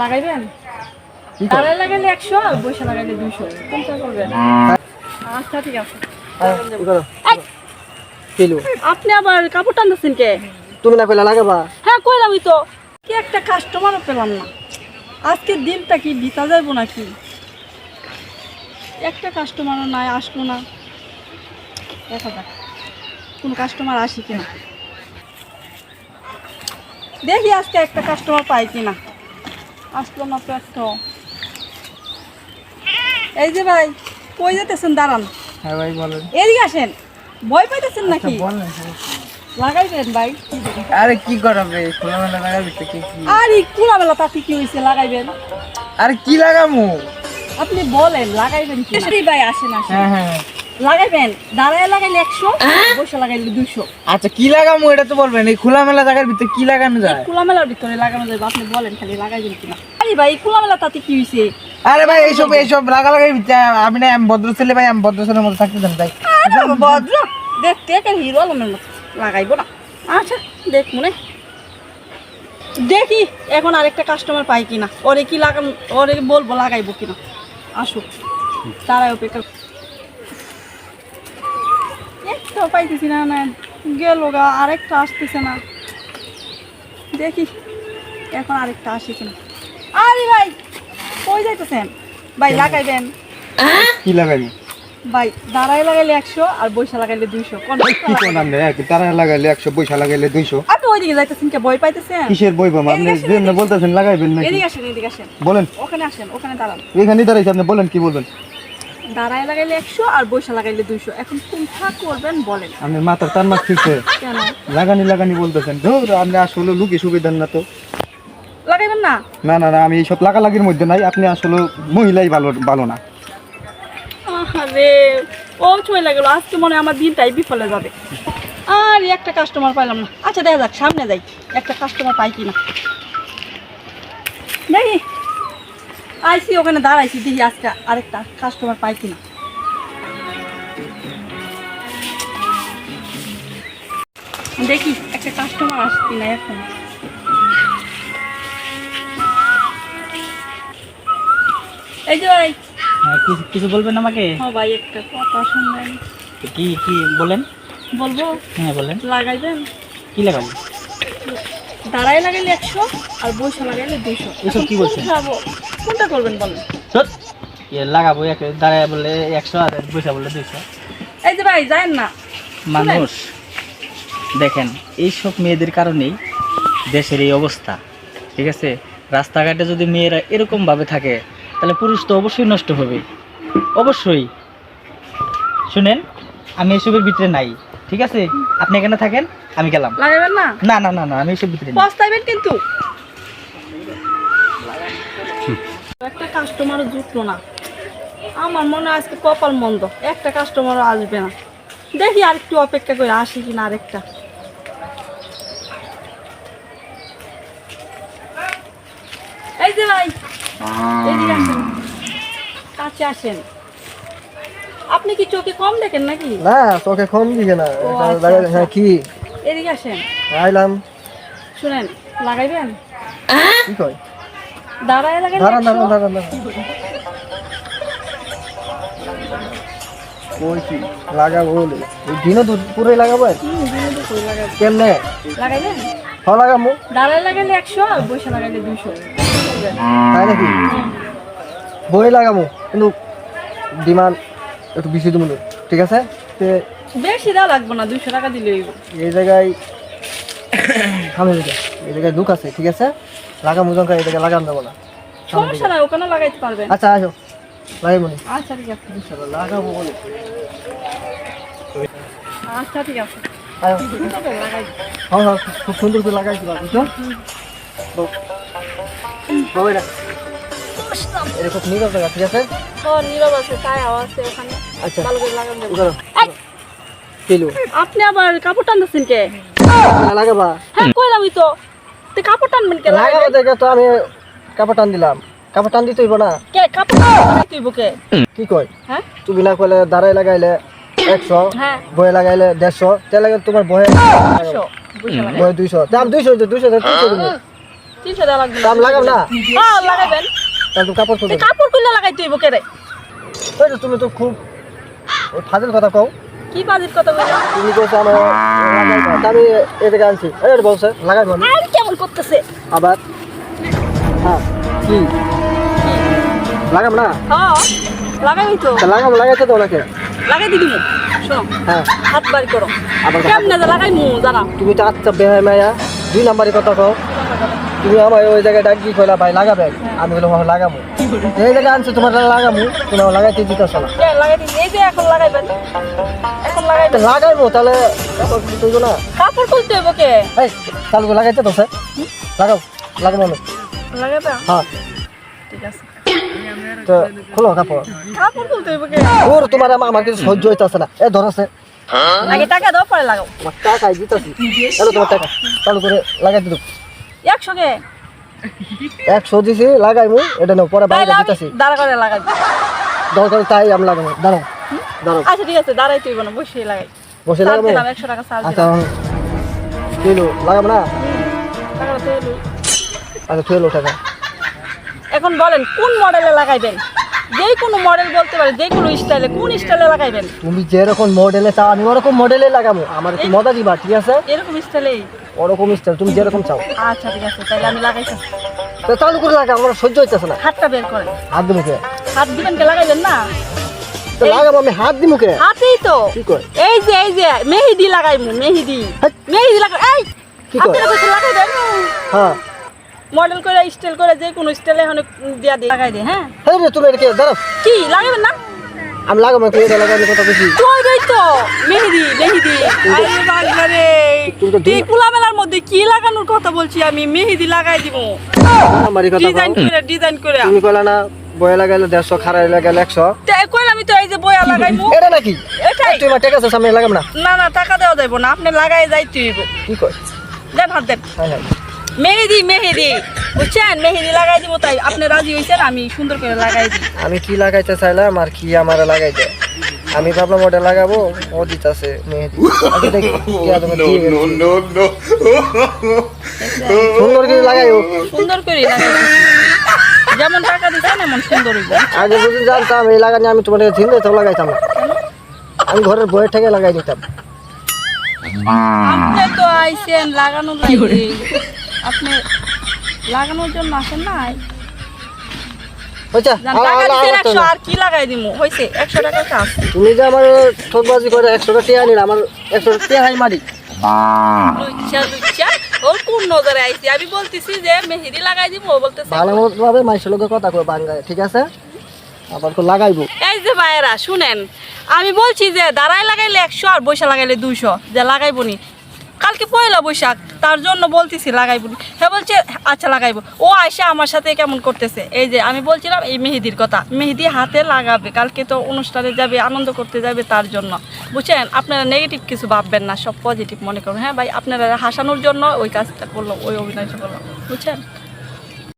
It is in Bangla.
লাগাইবেন? দাঁড়ায় লাগাইলে 100 আর বসে লাগাইলে 200, কোনটা করবেন? আচ্ছা ঠিক আছে। আপনি আবার কাপড় টানতেছেন কে? তুমি না কইলা লাগাবা? হ্যাঁ কইলামই তো, কি একটা কাস্টমারও পেলাম না। আজকের দিনটা কি বিতা যাইব নাকি? একটা কাস্টমারও নাই, আসলো না। দেখা যাক কোন কাস্টমার আসি কিনা, দেখি আজকে একটা কাস্টমার পাই কিনা। আসলো না তো একটা। এই যে ভাই, কই যেতেছেন? দাঁড়ান। হ্যাঁ ভাই বলেন। এদিকে আসেন। ভয় পাইতেছেন নাকি? লাগাইবেন ভাই? আরে কি করাবে, খোলামেলা লাগাবি তো কি? আরে খোলামেলা তাতে কি হয়েছে, লাগাইবেন। আরে কি লাগামু? আপনি বলেন লাগাইবেন কি? ভাই আসেন আসেন। হ্যাঁ হ্যাঁ লাগাইবেন? দাঁড়ায় লাগাইলে 100, বসে লাগাইলে 200। আচ্ছা কি লাগামু এটা তো বলবেন। এই খোলামেলা জায়গার ভিতরে কি লাগানো যায়? খোলামেলার ভিতরে লাগানো যাবে, আপনি বলেন খালি লাগাইবেন কিনা। আরে ভাই খোলামেলা তাতে কি হয়েছে? আরে ভাই এইসব লাগালাগির ভিতরে আমি না, আমি ভদ্র ছেলে ভাই, আমি ভদ্র ছেলের মতো থাকতে চান তাই। ভদ্র দেখতে একটা হিরো আলমের মতো, লাগাইবো না। আচ্ছা দেখ মনে দেখি এখন আরেকটা কাস্টমার পাই কিনা, ওরে কি লাগাম, ওরে বলবো লাগাইবো কিনা। আসুক, তারাই অপেক্ষা। একটাও পাইতেছি না, না গেল গা, আরেকটা আসতেছে না। দেখি এখন আরেকটা আসে কিনা। আরে ভাই কই যাইতেছেন? ভাই লাগাইবেন? কি লাগাবি? ভাই দাঁড়ায় লাগাইলে 100 আর বৈশা লাগাইলে 200, কি কোন নাম রে? তারা লাগাইলে 100, পয়সা লাগাইলে 200। আপনি ওইদিকে যাইতেছেন কে? ভয় পাইতেছেন? কিসের বই বাবা? আপনি যেন বলতেছেন লাগাইবেন নাকি? এদিকে আসেন, এদিকে আসেন। বলেন। ওখানে আসেন, ওখানে দাঁড়ান। এখানেই দাঁড়াইছি, আপনি বলেন কি বলবেন। দাঁড়ায় লাগাইলে 100 আর বৈশা লাগাইলে 200, এখন কোনটা করবেন বলেন। আপনি মাথার তার মাছ ফিরছে কেন লাগানি বলতেছেন। ধুর, আপনি আসলে লুকি সুবিধার না তো। লাগাইবেন না? না না না, আমি এইসব লাগালাগির মধ্যে নাই। আপনি আসলে মহিলাই ভালো না। আরে ও চলে গেল, আজকে মনে হয় আমার দিনটাই বিফলে যাবে। আর একটা কাস্টমার পাইলাম না। আচ্ছা দেখা যাক, সামনে যাই, একটা কাস্টমার পাই কিনা দেখি। আইসি ওখানে দাঁড়াইছি, দেখি আজকে আরেকটা কাস্টমার পাই কিনা। দেখি একটা কাস্টমার আসে কিনা এখন। এই যে ভাই। কিছু বলবেন আমাকে? হ্যাঁ ভাই, একটা কথা শুনবেন। কি বলেন? বলবো? হ্যাঁ বলেন। লাগাইবেন? কি লাগাবো? দাঁড়ায় লাগাইলে 100 আর বসে লাগাইলে 200। এসব কি বলছেন? কোনটা করবেন বলেন। লাগাবো দাঁড়ায় বললে 100 আর বসে বললে 200। এই যে ভাই যায়েন না। মানুষ দেখেন, এইসব মেয়েদের কারণেই দেশের এই অবস্থা। ঠিক আছে, রাস্তাঘাটে যদি মেয়েরা এরকম ভাবে থাকে তাহলে পুরুষ তো অবশ্যই নষ্ট হবে, অবশ্যই। শুনেন, আমি এসবের ভিতরে নাই, ঠিক আছে? আপনি এখানে থাকেন, আমি গেলাম। লাগাইবেন না? না না না না, আমি এসব ভিতরে নাই। পস্তাইবেন কিন্তু। একটা কাস্টমারও জুটলো না। আমার মনে হয় আজকে কপাল মন্দ, একটা কাস্টমারও আসবে না। দেখি আর একটু অপেক্ষা করে আসি কিনা আরেকটা। এই যে ভাই, এদিকে আসেন, কাছে আসেন। আপনি কি চোখে কম দেখেন নাকি? না, তোকে কম দিকে না। ও, আচ্ছা, হ্যাঁ কি এদিকে আসেন। আইলাম। শুনেন, লাগাইবেন? কি কই? দাঁড়ায় লাগাইলে দাঁড়ান 100। দাঁড়ান। কই কি লাগাবো বলে? এই দিনও পুরোই লাগাবো? দিনে দুপুরে লাগাইবেন। কেমনে লাগাইবেন? হ্যাঁ লাগাবো। দাঁড়ায় লাগাইলে 100 আর বসে লাগাইলে 200। তাই নাকি? বই লাগাবো, কিন্তু ডিমান্ড একটু বেশি দেবো, ঠিক আছে? বেশি দেওয়া লাগবে না, 200 টাকা দিলেই হইব। এই জায়গায় এই জায়গায় দুঃখ আছে, ঠিক আছে? লাগাবো যখন এই জায়গায় লাগান দেবো না। সমস্যা নাই, ওখানে লাগাইতে পারবেন। আচ্ছা আসো, লাগাবো না। আচ্ছা ঠিক আছে। লাগাবো বলে আচ্ছা ঠিক আছে। আয়ো। লাগাই। হ্যাঁ, খুব সুন্দর করে লাগাইছি, বুঝছো? এটা খুব নীরব জায়গা, ঠিক আছে? নীরব আছে, তাই আওয়াজ আছে ওখানে। আচ্ছা ভালো করে লাগান দেবো। উঠানো। কিলো আপনি আবার কাপড় টানতেছেন কে? লাগাবা? হ্যাঁ কইলামই তো। কাপড় টানবেন কে? লাগাবো দেখে তো আমি কাপড় টান দিলাম। কাপড় টান দিতে হইব না? কে কাপড় টানতে তুইব কে? কি কয়? হ্যাঁ তুমি না কইলে দাঁড়াই লাগাইলে 100, হ্যাঁ বয়ে লাগাইলে 150, তে লাগে তোমার বয়ে 200 বুঝা লাগে। বয়ে 200, দাম 200 200 300 তুমি। 300 দেওয়া লাগবে দাম লাগাম না হ্যাঁ লাগাইবেন তাহলে তুমি কাপড় খুলবে কাপড় খুললে লাগাই তুই কে রে ওই তো তুমি তো খুব ওই ফাজিল কথা কও কি বাজির কথা বলে তুমি কইছো আমার লাগাইবা তা আমি এদিকে আনছি এই বলছে লাগাইবো না আর কেমন করতেছে আবার হ্যাঁ কি লাগাম না হ্যাঁ লাগাইবি তো তা লাগাম লাগাইতে তো ওনাকে লাগাই দিবি মু শোনো হ্যাঁ হাত বাড়ি করো আবার কেমনে যে লাগাই মু জানা তুমি তো আচ্ছা বেহাই মায়া 2 নাম্বারের কথা কও তুমি আমার ওই জায়গায় ডাকি কইলা ভাই লাগাবে আমি বললাম হ্যাঁ লাগামু এই জায়গায় আনছে তোমার লাগামু তুমি লাগাইতে দিতেছ না কে লাগাই দিবি এই যে এখন লাগাইবেন এখন লাগাইবেন লাগাইবো তাহলে কাপড় তুইবো না কাপড় খুলতে হইব কে এই চালু লাগাইতে তো স্যার লাগাও লাগাবো আমি লাগাইবে হ্যাঁ ঠিক আছে তো খোলো কাপড় কাপড় খুলতে হইব কে ওর তোমার আমার কিছু সহ্য হইতেছে না এ ধরছে আগে টাকা দাও পরে লাগাও আমার টাকাই দিতেছি এলো তোমার টাকা চালু করে লাগাই দিত 100 কে 100 দিছি লাগাইমু এটা নাও পরে বাইরে তাইলে দিতেছি দাঁড়া করে লাগাই দরকার তাই আমি লাগাবো দাঁড়াও দাঁড়াও আচ্ছা ঠিক আছে দাঁড়াই তুই না বসে লাগাই বসে চার্জ লাগাবো দিলাম 100 টাকা চার্জ আচ্ছা দিলাম কিলো লাগাবো না টাকাটা তো এলো। আচ্ছা তুই টাকা এখন বলেন কোন মডেলে লাগাইবেন যেই কোনো মডেল বলতে পারে যে কোনো স্টাইলে কোন স্টাইলে লাগাইবেন তুমি যেরকম মডেলে চাও আমি ওরকম মডেলে লাগাবো আমার একটু মজা দিবা ঠিক আছে এরকম স্টাইলেই ওরকম স্টাইল তুমি যেরকম চাও আচ্ছা ঠিক আছে তাহলে আমি লাগাইছি তো চালু করে লাগা আমার সহ্য হইতেছে না হাতটা বের করেন হাত দি মুখে হাত দিবেন কে লাগাইবেন না তো লাগাবো আমি হাত দি মুখে হাতেই তো কি কয় এই যে মেহেদি লাগাইমু মেহেদি হেৎ। মেহেদি লাগাই এই কি কয়? হাতের কাছে লাগাই দেন হ্যাঁ মডেল করে স্টাইল করে যে কোনো স্টাইলে এখন দিয়া দিয়ে লাগাই দে হ্যাঁ হ্যাঁ রে তুমি এদিকে দাঁড়াও কি লাগাইবেন না আমি লাগাবো একটু এটা লাগানোর কথা বেশি কই তো মেহেদি আরে বাগলা রে তুমি তো তুই পোলা মেলার মধ্যে কি লাগানোর কথা বলছি আমি মেহেদি লাগাই দিব আমার কথা ডিজাইন করে তুমি কইলা না বয়ে লাগাইলে 150 খারাই লাগাইলে 100 তাই কইলাম আমি তো এই যে বয়া লাগাইমু এটা নাকি এটাই তুই আমার টাকা আছে সামনে লাগাম না না টাকা দেওয়া যাইব না আপনি লাগাই যাইতে হইব কি কয় দেন হাত দেন হ্যাঁ হ্যাঁ মেহেদি বুঝছেন মেহেদি লাগাই দিব তাই আপনি রাজি হয়েছেন আমি সুন্দর করে লাগাই দিই আমি কি লাগাইতে চাইলাম আর কি আমার লাগাই দেয় আমি ভাবলাম ওটা লাগাবো ও দিতেছে মেহেদি আচ্ছা দেখি কি আদমে দিয়ে গেছে। সুন্দর করে লাগাইও সুন্দর করে লাগাই যেমন টাকা দিচ্ছেন এমন সুন্দর হইব আগে যদি জানতাম এই লাগানি আমি তোমার ঝিন্দে তো লাগাইতাম না আমি ঘরের বইয়ের থেকে লাগাই দিতাম আপনি তো আইছেন লাগানোর লাগি আপনি লাগানোর জন্য আসেন না বুঝছা জান টাকা দিচ্ছেন 100 আর কি লাগাই দিমু হইছে 100 টাকা কাজ তুমি যে আমার ঠকবাজি করে 100 টাকা টিয়া নিলে আমার 100 টাকা টিয়া হাই মারি লুচ্চা ওর কোন নজরে আইছি আমি বলতেছি যে মেহেদি লাগাই দিব ও বলতেছে ভালো ভাবে মাইসের লোকের কথা কই বাঙ্গায় ঠিক আছে আবার তো লাগাইবো এই যে ভাইয়েরা শুনেন আমি বলছি যে দাঁড়ায় লাগাইলে 100 আর বৈশা লাগাইলে 200 যে লাগাইবো নি কালকে পয়লা বৈশাখ তার জন্য বলতেছি লাগাইবো নি হ্যাঁ বলছে আচ্ছা লাগাইবো ও আয়সা আমার সাথে কেমন করতেছে এই যে আমি বলছিলাম এই মেহেদির কথা মেহেদি হাতে লাগাবে কালকে তো অনুষ্ঠানে যাবে আনন্দ করতে যাবে তার জন্য বুঝছেন আপনারা নেগেটিভ কিছু ভাববেন না সব পজিটিভ মনে করবেন হ্যাঁ ভাই আপনারা হাসানোর জন্য ওই কাজটা করলো ওই অভিনয়টা করলো বুঝছেন